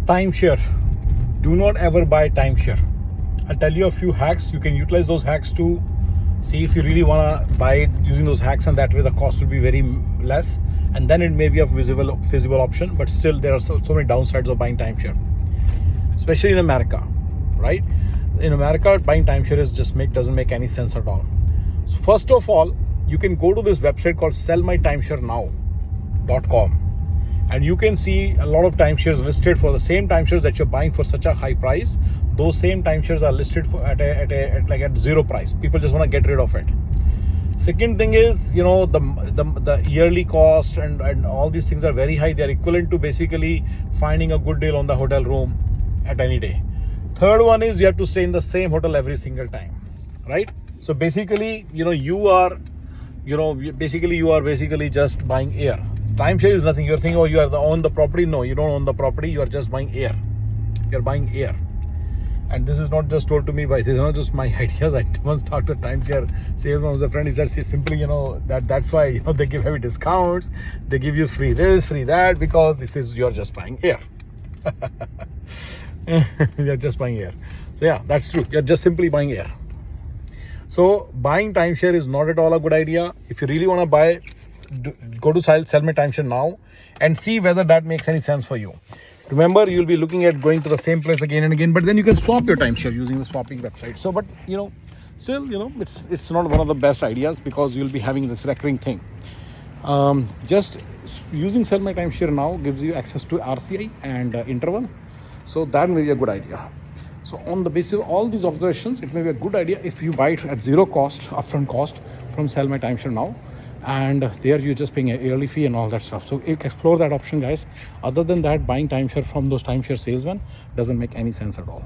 Timeshare. Do not ever buy timeshare. I'll tell you a few hacks. You can utilize those hacks to see if you really want to buy it using those hacks, and that way the cost will be very less, and then it may be a feasible option. But still, there are so many downsides of buying timeshare, especially in America, right? In America, buying timeshare doesn't make any sense at all. So first of all, you can go to this website called sellmytimesharenow.com, and you can see a lot of timeshares listed for the same timeshares that you're buying for such a high price. Those same timeshares are listed for at zero price. People just want to get rid of it. Second thing is, the yearly cost and all these things are very high. They're equivalent to basically finding a good deal on the hotel room at any day. Third one is you have to stay in the same hotel every single time, right? So basically, you are basically just buying air. Timeshare is nothing. You're thinking, oh, you own the property. No, you don't own the property. You are just buying air. You're buying air. And this is not just told to me by, this is not just my ideas. I once talked to a timeshare salesman who's a friend. He said, simply, that's why, they give heavy discounts. They give you free this, free that, because you're just buying air. You're just buying air. So yeah, that's true. You're just simply buying air. So buying timeshare is not at all a good idea. If you really want to buy, go to Sell My Timeshare Now and see whether that makes any sense for you. Remember, you'll be looking at going to the same place again and again, but then you can swap your timeshare using the swapping website. So, but still, it's not one of the best ideas, because you'll be having this recurring thing. Just using Sell My Timeshare Now gives you access to RCI and interval. So that may be a good idea. So on the basis of all these observations, it may be a good idea if you buy it at zero cost, upfront cost from Sell My Timeshare Now. And there you're just paying a yearly fee and all that stuff. So explore that option, guys. Other than that, buying timeshare from those timeshare salesmen doesn't make any sense at all.